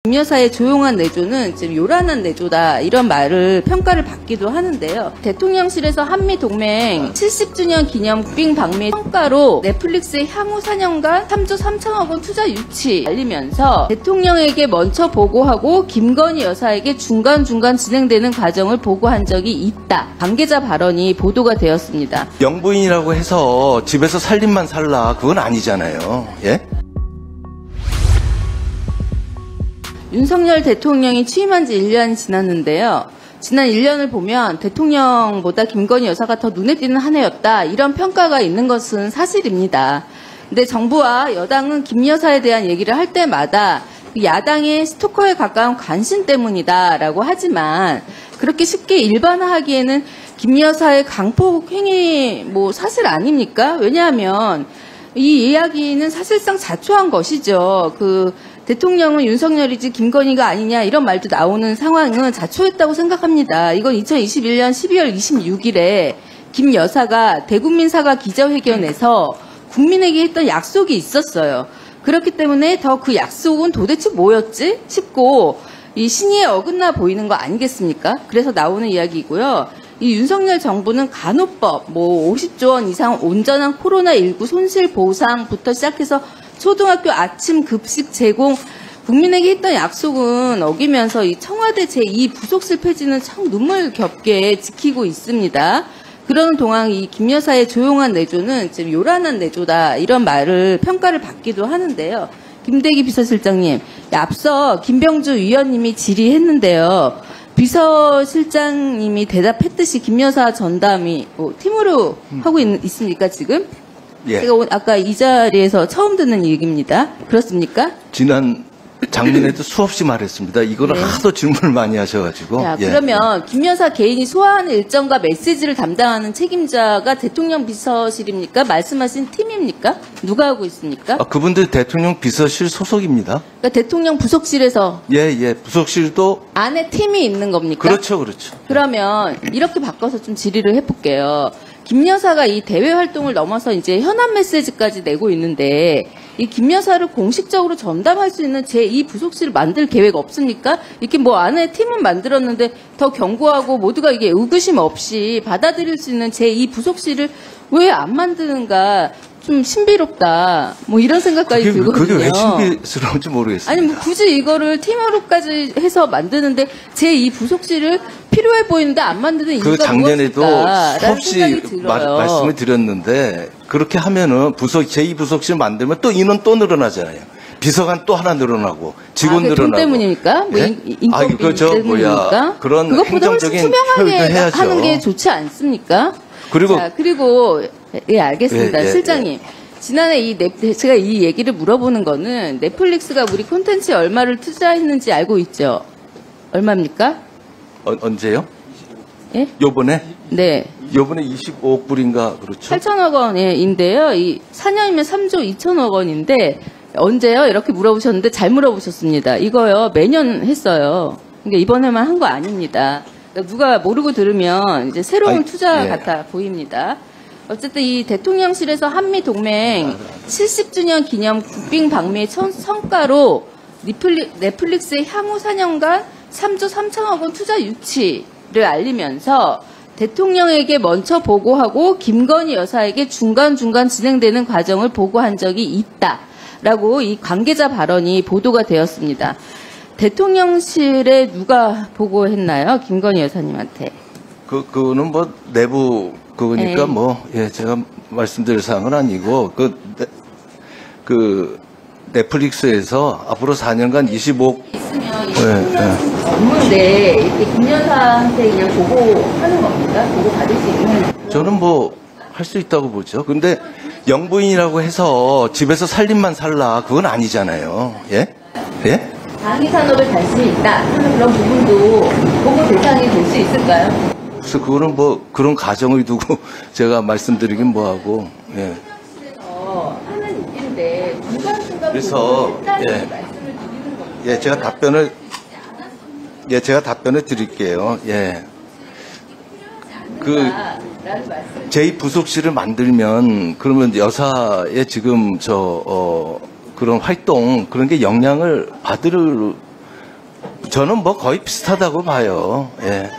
김 여사의 조용한 내조는 지금 요란한 내조다 이런 말을 평가를 받기도 하는데요. 대통령실에서 한미동맹 70주년 기념 국빈 방미 성과로 넷플릭스의 향후 4년간 3조 3천억 원 투자 유치 알리면서 대통령에게 먼저 보고하고 김건희 여사에게 중간중간 진행되는 과정을 보고한 적이 있다. 관계자 발언이 보도가 되었습니다. 영부인이라고 해서 집에서 살림만 살라 그건 아니잖아요. 예? 윤석열 대통령이 취임한 지 1년이 지났는데요. 지난 1년을 보면 대통령보다 김건희 여사가 더 눈에 띄는 한 해였다. 이런 평가가 있는 것은 사실입니다. 근데 정부와 여당은 김 여사에 대한 얘기를 할 때마다 야당의 스토커에 가까운 관심 때문이다라고 하지만 그렇게 쉽게 일반화하기에는 김 여사의 강폭 행위 사실 아닙니까? 왜냐하면 이 이야기는 사실상 자초한 것이죠. 대통령은 윤석열이지 김건희가 아니냐 이런 말도 나오는 상황은 자초했다고 생각합니다. 이건 2021년 12월 26일에 김 여사가 대국민사과 기자회견에서 국민에게 했던 약속이 있었어요. 그렇기 때문에 더 그 약속은 도대체 뭐였지 싶고 이 신의에 어긋나 보이는 거 아니겠습니까? 그래서 나오는 이야기고요. 이 윤석열 정부는 간호법, 50조 원 이상 온전한 코로나19 손실 보상부터 시작해서 초등학교 아침 급식 제공 국민에게 했던 약속은 어기면서 이 청와대 제2 부속실 폐지는 참 눈물겹게 지키고 있습니다. 그러는 동안 이 김 여사의 조용한 내조는 지금 요란한 내조다 이런 말을 평가를 받기도 하는데요. 김대기 비서실장님, 앞서 김병주 위원님이 질의했는데요. 비서실장님이 대답했듯이 김 여사 전담이 팀으로 하고 있습니까 지금? 예. 제가 아까 이 자리에서 처음 듣는 얘기입니다. 그렇습니까? 지난 작년에도 수없이 말했습니다. 이거는 네. 하도 질문을 많이 하셔가지고. 자, 예. 그러면 김 여사 개인이 소화하는 일정과 메시지를 담당하는 책임자가 대통령 비서실입니까? 말씀하신 팀입니까? 누가 하고 있습니까? 그분들 대통령 비서실 소속입니다. 그러니까 대통령 부속실에서 예. 부속실도. 안에 팀이 있는 겁니까? 그렇죠. 그러면 이렇게 바꿔서 좀 질의를 해볼게요. 김 여사가 이 대외 활동을 넘어서 이제 현안 메시지까지 내고 있는데 이 김 여사를 공식적으로 전담할 수 있는 제2 부속실을 만들 계획 없습니까? 이렇게 안에 팀은 만들었는데 더 견고하고 모두가 이게 의구심 없이 받아들일 수 있는 제2 부속실을 왜 안 만드는가 좀 신비롭다. 이런 생각까지 들거든요. 그게 왜 신비스러운지 모르겠어요. 아니 굳이 이거를 팀으로까지 해서 만드는데 제2 부속실을 필요해 보이는데 안 만드는 이유가 작년에도 수없이 들어요. 말씀을 드렸는데 그렇게 하면은 제2 부속실 만들면 또 인원 또 늘어나잖아요. 비서관 또 하나 늘어나고 직원 늘어나고. 돈 때문이니까? 예? 인건비 때문입니까? 그런 그것보다 훨씬 행정적인 투명하게 해야죠. 하는 게 좋지 않습니까? 그리고 예, 알겠습니다. 예. 실장님. 지난해 제가 이 얘기를 물어보는 거는 넷플릭스가 우리 콘텐츠에 얼마를 투자했는지 알고 있죠? 얼마입니까? 언제요? 예? 요번에? 네. 요번에 25억 불인가 그렇죠? 8천억 원인데요. 이 4년이면 3조 2천억 원인데 언제요? 이렇게 물어보셨는데 잘 물어보셨습니다. 이거요. 매년 했어요. 그러니까 이번에만 한 거 아닙니다. 그러니까 누가 모르고 들으면 이제 새로운 투자 같아 보입니다. 어쨌든 이 대통령실에서 한미동맹 70주년 기념 국빈 방미의 성과로 넷플릭스의 향후 4년간 3조 3천억 원 투자 유치를 알리면서 대통령에게 먼저 보고하고 김건희 여사에게 중간중간 진행되는 과정을 보고한 적이 있다라고 이 관계자 발언이 보도가 되었습니다. 대통령실에 누가 보고했나요? 김건희 여사님한테. 그거는 내부 그거니까 제가 말씀드릴 사항은 아니고 넷플릭스에서 앞으로 4년간 25억 있으면 업무인데 이렇게 김 여사한테 그냥 보고하는 겁니까? 보고 받을 수 있는? 저는 할 수 있다고 보죠. 근데 영부인이라고 해서 집에서 살림만 살라 그건 아니잖아요. 예? 방위 산업에 관심이 있다 하는 그런 부분도 보고 대상이 될 수 있을까요? 그래서 그거는 그런 가정을 두고 제가 말씀드리긴 뭐하고. 예. 그래서 하는 일인데 중간중간 그래서 말씀을 드리는 겁니다. 제가 답변을 드릴게요. 예. 제2 부속실을 만들면 그러면 여사의 지금 그런 활동 그런 게 영향을 받을 저는 뭐 거의 비슷하다고 봐요. 예.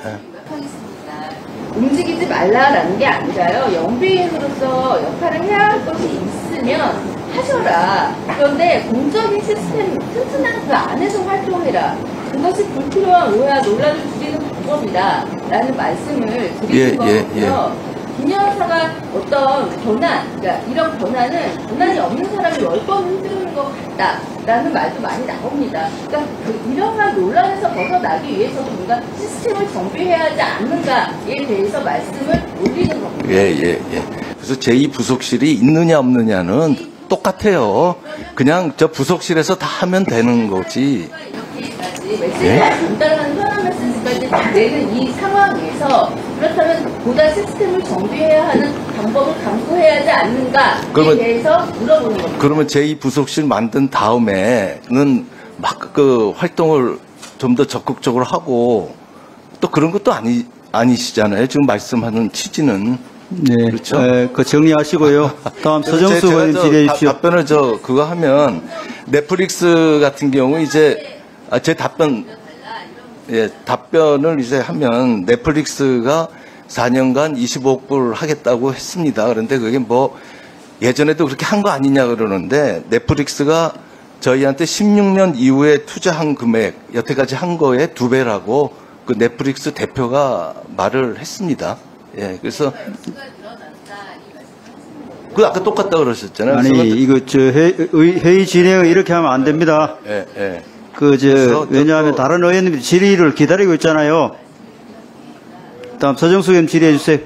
움직이지 말라라는 게 아니라요. 영부인으로서 역할을 해야 할 것이 있으면 하셔라. 그런데 공적인 시스템 튼튼한 그 안에서 활동해라. 그것이 불필요한 오해와 논란을 줄이는 방법이다. 라는 말씀을 드리는 거고요. 김 여사가 어떤 권한, 그러니까 이런 권한이 없는 사람이 10번 흔드는 것 같다라는 말도 많이 나옵니다. 그러니까 이러한 논란에서 벗어나기 위해서 뭔가 시스템을 정비해야 하지 않는가에 대해서 말씀을 올리는 겁니다. 예. 그래서 제2부속실이 있느냐 없느냐는 똑같아요. 그냥 저 부속실에서 다 하면 되는 거지. 메시지를 전달하는 현안 메시지까지 내는 이 상황에서 그렇다면 보다 시스템을 정비해야 하는 방법을 강구해야 하지 않는가에 대해서 물어보는 겁니다. 그러면 제2부속실 만든 다음에는 막 그 활동을 좀 더 적극적으로 하고 또 그런 것도 아니시잖아요. 지금 말씀하는 취지는. 네, 그렇죠? 그 정리하시고요. 다음 서정수 의원님 질의해 주십시오. 답변을 그거 하면 넷플릭스 같은 경우 이제 제 답변을 이제 하면 넷플릭스가 4년간 25억 불 하겠다고 했습니다. 그런데 그게 뭐 예전에도 그렇게 한 거 아니냐 그러는데 넷플릭스가 저희한테 16년 이후에 투자한 금액 여태까지 한 거에 2배라고 그 넷플릭스 대표가 말을 했습니다. 예, 그래서 그 아까 똑같다 그러셨잖아요. 아니 이거 회의 진행을 이렇게 하면 안 됩니다. 예. 왜냐하면 다른 의원님들이 질의를 기다리고 있잖아요. 다음 서정수 의원 질의해 주세요.